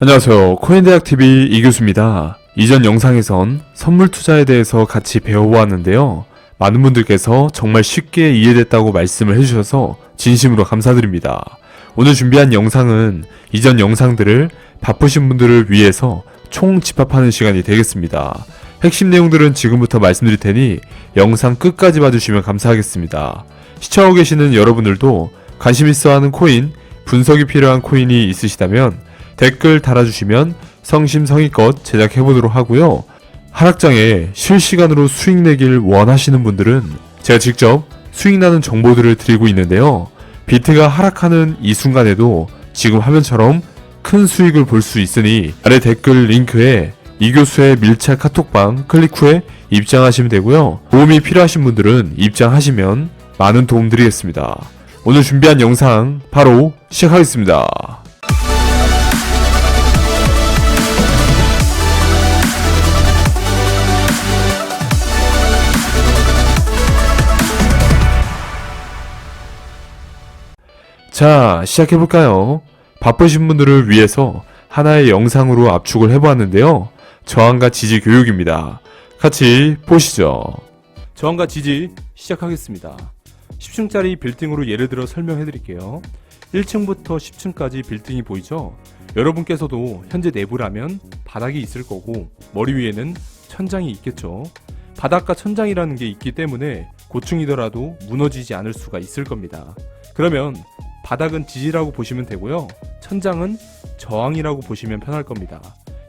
안녕하세요. 코인대학TV 이교수입니다. 이전 영상에선 선물 투자에 대해서 같이 배워보았는데요. 많은 분들께서 정말 쉽게 이해됐다고 말씀을 해주셔서 진심으로 감사드립니다. 오늘 준비한 영상은 이전 영상들을 바쁘신 분들을 위해서 총 집합하는 시간이 되겠습니다. 핵심 내용들은 지금부터 말씀드릴 테니 영상 끝까지 봐주시면 감사하겠습니다. 시청하고 계시는 여러분들도 관심 있어 하는 코인, 분석이 필요한 코인이 있으시다면 댓글 달아주시면 성심성의껏 제작해보도록 하고요. 하락장에 실시간으로 수익 내길 원하시는 분들은 제가 직접 수익 나는 정보들을 드리고 있는데요. 비트가 하락하는 이 순간에도 지금 화면처럼 큰 수익을 볼 수 있으니 아래 댓글 링크에 이교수의 밀착 카톡방 클릭 후에 입장하시면 되고요. 도움이 필요하신 분들은 입장하시면 많은 도움 드리겠습니다. 오늘 준비한 영상 바로 시작하겠습니다. 자, 시작해볼까요? 바쁘신 분들을 위해서 하나의 영상으로 압축을 해보았는데요. 저항과 지지 교육입니다. 같이 보시죠. 저항과 지지 시작하겠습니다. 10층짜리 빌딩으로 예를 들어 설명해드릴게요. 1층부터 10층까지 빌딩이 보이죠? 여러분께서도 현재 내부라면 바닥이 있을 거고 머리 위에는 천장이 있겠죠. 바닥과 천장이라는 게 있기 때문에 고층이더라도 무너지지 않을 수가 있을 겁니다. 그러면 바닥은 지지라고 보시면 되고요. 천장은 저항이라고 보시면 편할 겁니다.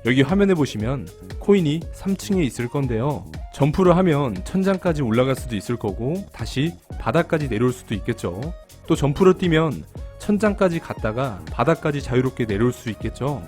여기 화면에 보시면 코인이 3층에 있을 건데요. 점프를 하면 천장까지 올라갈 수도 있을 거고 다시 바닥까지 내려올 수도 있겠죠. 또 점프를 뛰면 천장까지 갔다가 바닥까지 자유롭게 내려올 수 있겠죠.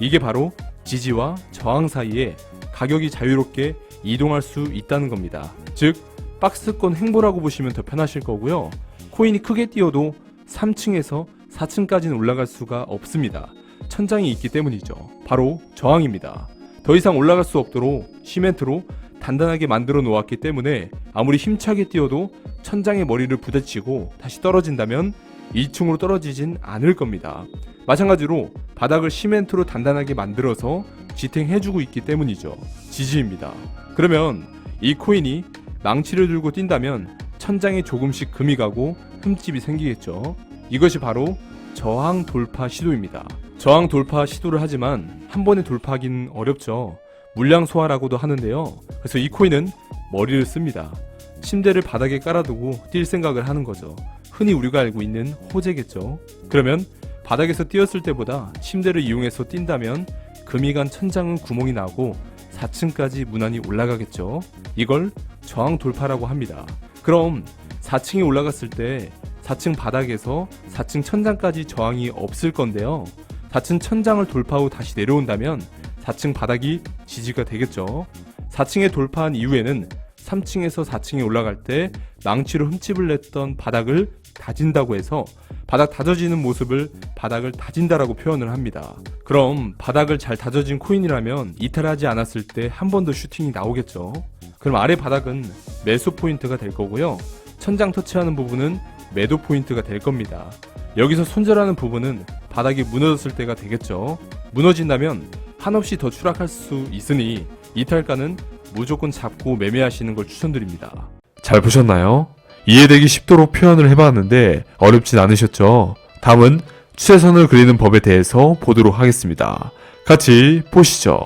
이게 바로 지지와 저항 사이에 가격이 자유롭게 이동할 수 있다는 겁니다. 즉 박스권 횡보라고 보시면 더 편하실 거고요. 코인이 크게 뛰어도 3층에서 4층까지는 올라갈 수가 없습니다. 천장이 있기 때문이죠. 바로 저항입니다. 더 이상 올라갈 수 없도록 시멘트로 단단하게 만들어 놓았기 때문에 아무리 힘차게 뛰어도 천장에 머리를 부딪히고 다시 떨어진다면 2층으로 떨어지진 않을 겁니다. 마찬가지로 바닥을 시멘트로 단단하게 만들어서 지탱해주고 있기 때문이죠. 지지입니다. 그러면 이 코인이 망치를 들고 뛴다면 천장에 조금씩 금이 가고 흠집이 생기겠죠. 이것이 바로 저항 돌파 시도입니다. 저항 돌파 시도를 하지만 한 번에 돌파하기는 어렵죠. 물량 소화라고도 하는데요. 그래서 이 코인은 머리를 씁니다. 침대를 바닥에 깔아두고 뛸 생각을 하는 거죠. 흔히 우리가 알고 있는 호재겠죠. 그러면 바닥에서 뛰었을 때보다 침대를 이용해서 뛴다면 금이 간 천장은 구멍이 나고 4층까지 무난히 올라가겠죠. 이걸 저항 돌파라고 합니다. 그럼 4층에 올라갔을 때 4층 바닥에서 4층 천장까지 저항이 없을 건데요. 4층 천장을 돌파 후 다시 내려온다면 4층 바닥이 지지가 되겠죠. 4층에 돌파한 이후에는 3층에서 4층에 올라갈 때 망치로 흠집을 냈던 바닥을 다진다고 해서 바닥 다져지는 모습을 바닥을 다진다라고 표현을 합니다. 그럼 바닥을 잘 다져진 코인이라면 이탈하지 않았을 때 한 번 더 슈팅이 나오겠죠. 그럼 아래 바닥은 매수 포인트가 될 거고요. 천장 터치하는 부분은 매도 포인트가 될 겁니다. 여기서 손절하는 부분은 바닥이 무너졌을 때가 되겠죠. 무너진다면 한없이 더 추락할 수 있으니 이탈가는 무조건 잡고 매매하시는 걸 추천드립니다. 잘 보셨나요? 이해되기 쉽도록 표현을 해봤는데 어렵진 않으셨죠? 다음은 추세선을 그리는 법에 대해서 보도록 하겠습니다. 같이 보시죠.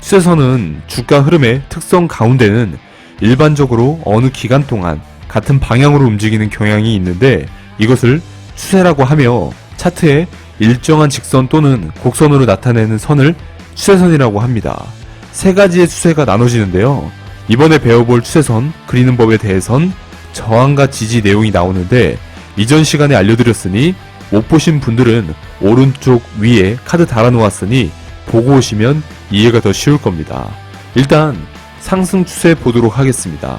추세선은 주가 흐름의 특성 가운데는 일반적으로 어느 기간 동안 같은 방향으로 움직이는 경향이 있는데 이것을 추세라고 하며 차트에 일정한 직선 또는 곡선으로 나타내는 선을 추세선이라고 합니다. 세 가지의 추세가 나눠지는데요. 이번에 배워볼 추세선 그리는 법에 대해선 저항과 지지 내용이 나오는데 이전 시간에 알려드렸으니 못 보신 분들은 오른쪽 위에 카드 달아놓았으니 보고 오시면 이해가 더 쉬울 겁니다. 일단 상승 추세 보도록 하겠습니다.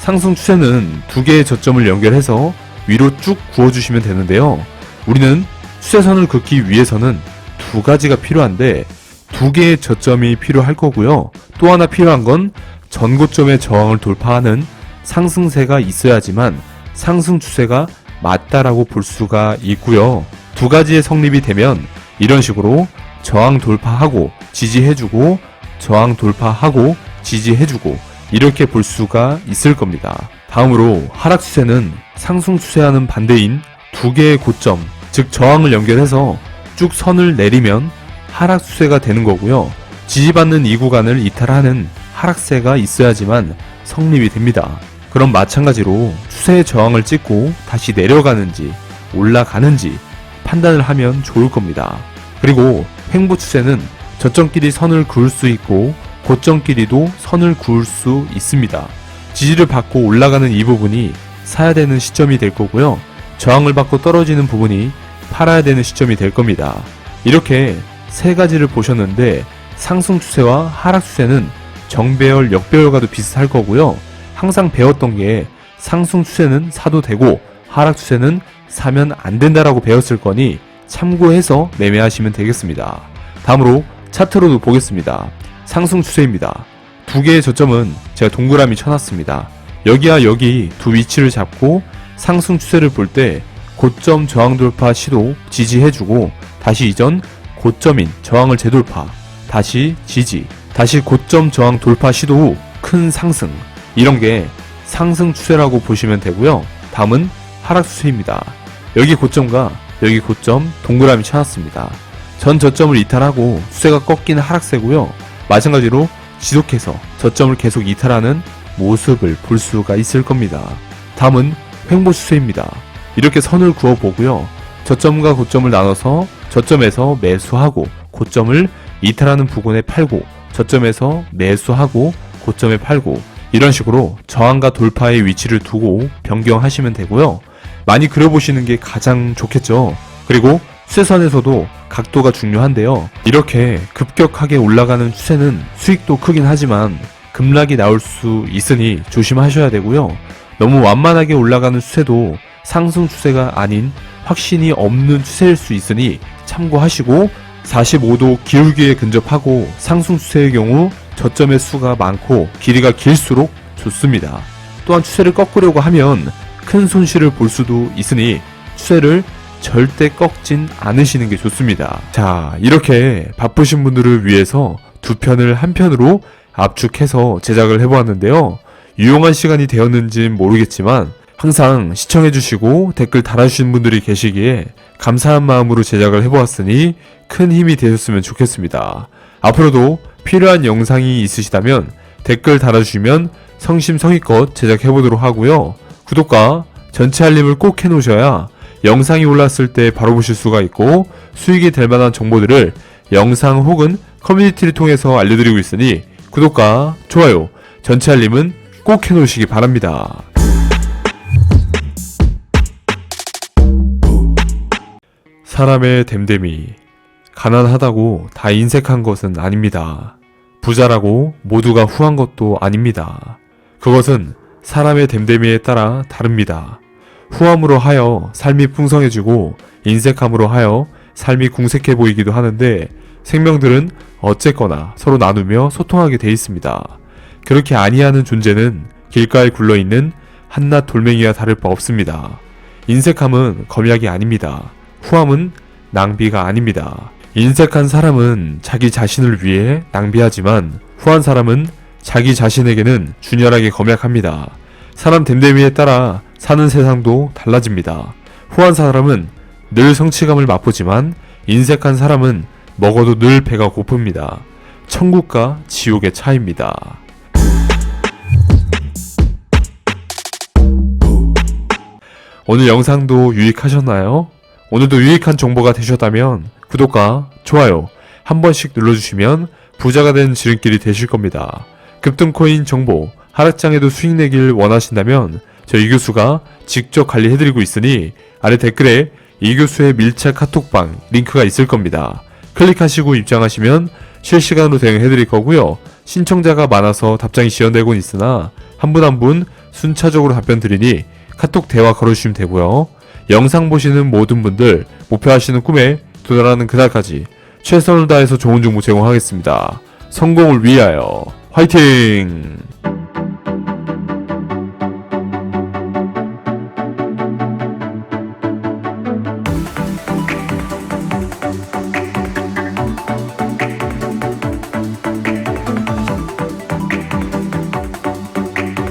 상승 추세는 두 개의 저점을 연결해서 위로 쭉 구워주시면 되는데요. 우리는 추세선을 긋기 위해서는 두 가지가 필요한데 두 개의 저점이 필요할 거고요. 또 하나 필요한 건 전고점의 저항을 돌파하는 상승세가 있어야지만 상승 추세가 맞다라고 볼 수가 있고요. 두 가지의 성립이 되면 이런 식으로 저항 돌파하고 지지해주고 저항 돌파하고 지지해주고 이렇게 볼 수가 있을 겁니다. 다음으로 하락 추세는 상승 추세와는 반대인 두 개의 고점, 즉 저항을 연결해서 쭉 선을 내리면 하락 추세가 되는 거고요. 지지받는 이 구간을 이탈하는 하락세가 있어야지만 성립이 됩니다. 그럼 마찬가지로 추세의 저항을 찍고 다시 내려가는지 올라가는지 판단을 하면 좋을 겁니다. 그리고 횡보 추세는 저점끼리 선을 그을 수 있고 고점끼리도 선을 그을 수 있습니다. 지지를 받고 올라가는 이 부분이 사야 되는 시점이 될 거고요. 저항을 받고 떨어지는 부분이 팔아야 되는 시점이 될 겁니다. 이렇게 세 가지를 보셨는데 상승 추세와 하락 추세는 정배열, 역배열과도 비슷할 거고요. 항상 배웠던 게 상승 추세는 사도 되고 하락 추세는 사면 안 된다라고 배웠을 거니 참고해서 매매하시면 되겠습니다. 다음으로 차트로도 보겠습니다. 상승 추세입니다. 두 개의 저점은 제가 동그라미 쳐놨습니다. 여기와 여기 두 위치를 잡고 상승 추세를 볼 때 고점 저항 돌파 시도 지지해주고 다시 이전 고점인 저항을 재돌파, 다시 지지, 다시 고점 저항 돌파 시도 후 큰 상승, 이런 게 상승 추세라고 보시면 되고요. 다음은 하락 추세입니다. 여기 고점과 여기 고점 동그라미 쳐놨습니다. 전 저점을 이탈하고 추세가 꺾이는 하락세고요. 마찬가지로 지속해서 저점을 계속 이탈하는 모습을 볼 수가 있을 겁니다. 다음은 횡보 추세입니다. 이렇게 선을 그어 보고요. 저점과 고점을 나눠서 저점에서 매수하고 고점을 이탈하는 부분에 팔고 저점에서 매수하고 고점에 팔고 이런 식으로 저항과 돌파의 위치를 두고 변경하시면 되고요. 많이 그려보시는 게 가장 좋겠죠. 그리고 추세선에서도 각도가 중요한데요. 이렇게 급격하게 올라가는 추세는 수익도 크긴 하지만 급락이 나올 수 있으니 조심하셔야 되고요. 너무 완만하게 올라가는 추세도 상승 추세가 아닌 확신이 없는 추세일 수 있으니 참고하시고 45도 기울기에 근접하고 상승 추세의 경우 저점의 수가 많고 길이가 길수록 좋습니다. 또한 추세를 꺾으려고 하면 큰 손실을 볼 수도 있으니 추세를 절대 꺾진 않으시는 게 좋습니다. 자, 이렇게 바쁘신 분들을 위해서 두 편을 한 편으로 압축해서 제작을 해보았는데요. 유용한 시간이 되었는지는 모르겠지만 항상 시청해주시고 댓글 달아주신 분들이 계시기에 감사한 마음으로 제작을 해보았으니 큰 힘이 되셨으면 좋겠습니다. 앞으로도 필요한 영상이 있으시다면 댓글 달아주시면 성심성의껏 제작해보도록 하고요. 구독과 전체 알림을 꼭 해놓으셔야 영상이 올랐을 때 바로 보실 수가 있고 수익이 될 만한 정보들을 영상 혹은 커뮤니티를 통해서 알려드리고 있으니 구독과 좋아요, 전체 알림은 꼭 해놓으시기 바랍니다. 사람의 됨됨이 가난하다고 다 인색한 것은 아닙니다. 부자라고 모두가 후한 것도 아닙니다. 그것은 사람의 됨됨이에 따라 다릅니다. 후함으로 하여 삶이 풍성해지고 인색함으로 하여 삶이 궁색해 보이기도 하는데 생명들은 어쨌거나 서로 나누며 소통하게 돼 있습니다. 그렇게 아니하는 존재는 길가에 굴러있는 한낱 돌멩이와 다를 바 없습니다. 인색함은 검약이 아닙니다. 후함은 낭비가 아닙니다. 인색한 사람은 자기 자신을 위해 낭비하지만 후한 사람은 자기 자신에게는 준열하게 검약합니다. 사람 됨됨이에 따라 사는 세상도 달라집니다. 후한 사람은 늘 성취감을 맛보지만 인색한 사람은 먹어도 늘 배가 고픕니다. 천국과 지옥의 차이입니다. 오늘 영상도 유익하셨나요? 오늘도 유익한 정보가 되셨다면 구독과 좋아요 한 번씩 눌러주시면 부자가 되는 지름길이 되실 겁니다. 급등코인 정보, 하락장에도 수익 내길 원하신다면 저희 교수가 직접 관리해드리고 있으니 아래 댓글에 이 교수의 밀착 카톡방 링크가 있을 겁니다. 클릭하시고 입장하시면 실시간으로 대응해드릴 거고요. 신청자가 많아서 답장이 지연되곤 있으나 한 분 한 분 순차적으로 답변 드리니 카톡 대화 걸어주시면 되고요. 영상 보시는 모든 분들 목표하시는 꿈에 도달하는 그날까지 최선을 다해서 좋은 정보 제공하겠습니다. 성공을 위하여 화이팅!